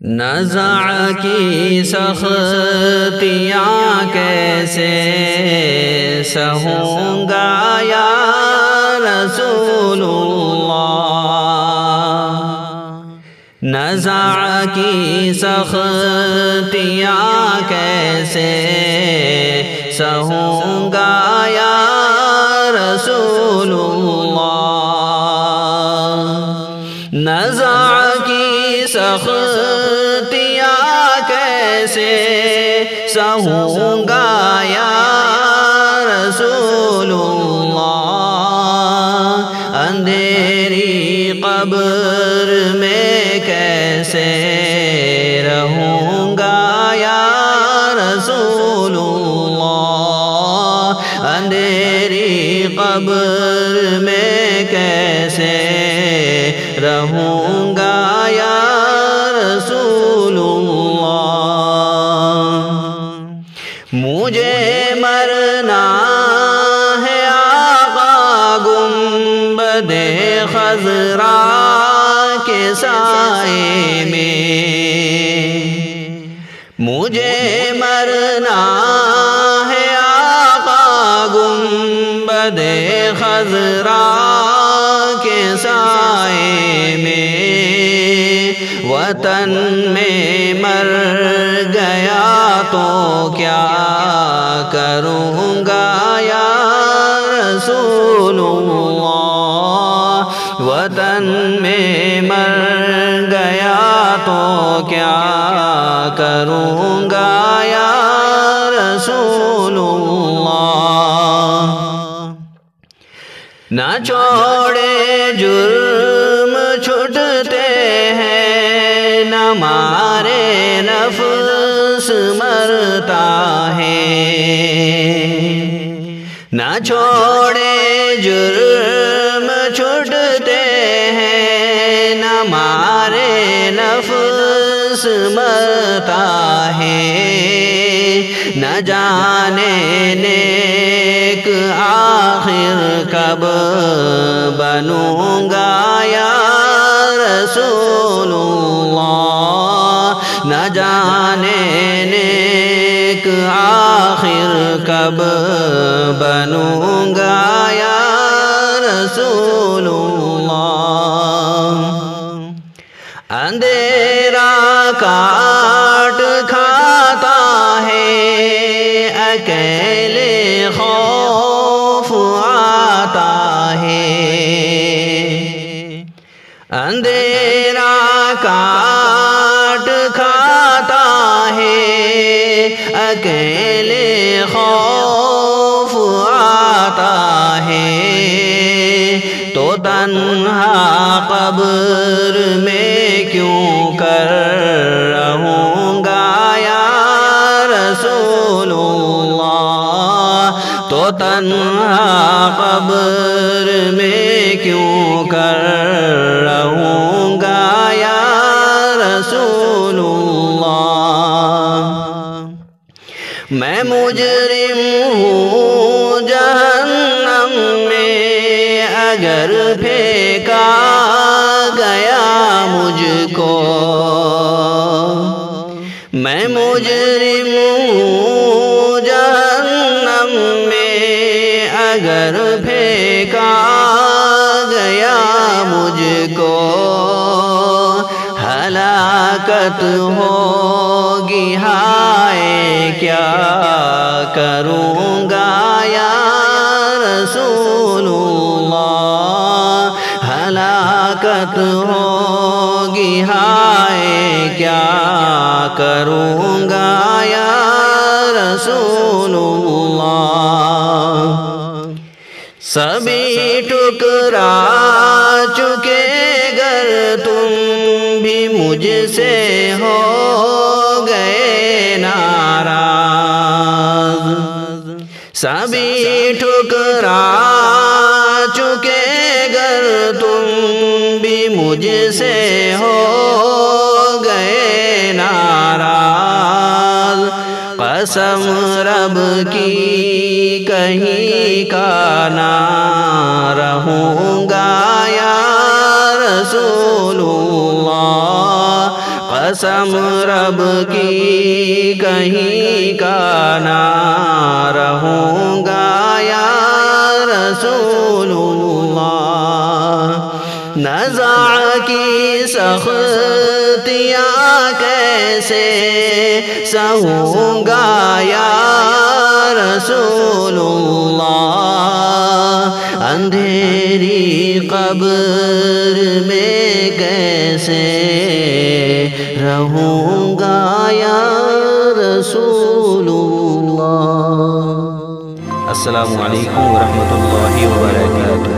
نزع کی سختیاں کیسے سہوں گا یا رسول اللہ، نزع کی سختیاں کیسے سہوں گا یا رسول اللہ، نزع کی سختیاں کیسے سہوں گا یا رسول اللہ، اندھیری قبر میں کیسے رہوں گا یا رسول اللہ، اندھیری قبر میں کیسے رہوں گا یا رسول اللہ، مجھے مرنا ہے آقا گنبد خضرا کے سائے میں، مجھے مرنا ہے آقا گنبد خضرا کے سائے میں، وطن میں مر گیا تو کیا کروں گا یا رسول اللہ، وطن میں مر گیا تو کیا کروں گا یا رسول اللہ، نہ چھوڑے جرم چھٹتے ہیں، نہ مارے نفس مرتا ہے، نہ چھوڑے جرم چھٹتے ہیں، نہ مارے نفس مرتا ہے، نہ جانے نیک آخر کب بنوں گا یا رسول اللہ، نہ جانے نیک آخر کب بنوں گا یا رسول اللہ، اندھیرا کاٹ کھاتا ہے اکیلے خوف آتا ہے، اندھیرا کاٹ کھاتا ہے اکیلے خوف آتا ہے، تو تنہا قبر میں کیوں کر رہوں گا یا رسول اللہ، تو تنہا قبر میں کیوں کر رہوں گا یا رسول اللہ، میں مجرم ہوں جہنم میں اگر پھینکا گیا مجھ کو، میں مجرم ہوں جہنم میں اگر پھینکا گیا مجھ کو، ہلاکت ہوگی ہائے کیا کروں گا یا رسول اللہ، ہلاکت ہوگی ہائے کیا کروں گا یا رسول اللہ، سبھی ٹکرا چکے گر تم بھی مجھ سے ہو گئے ناراض، سبھی ٹکرا چکے گر تم بھی مجھ سے ہو گئے ناراض، قسم رب کی کہیں کا نہ رہوں گا یا رسول اللہ، قسم رب کی کہیں کا نہ رہوں گا یا رسول اللہ، نزع کی سختیاں کیسے سہوں گا یا رسول اللہ، اندھیری قبر میں کیسے رہوں گا یا رسول اللہ۔ السلام علیکم ورحمۃ اللہ وبرکاتہ۔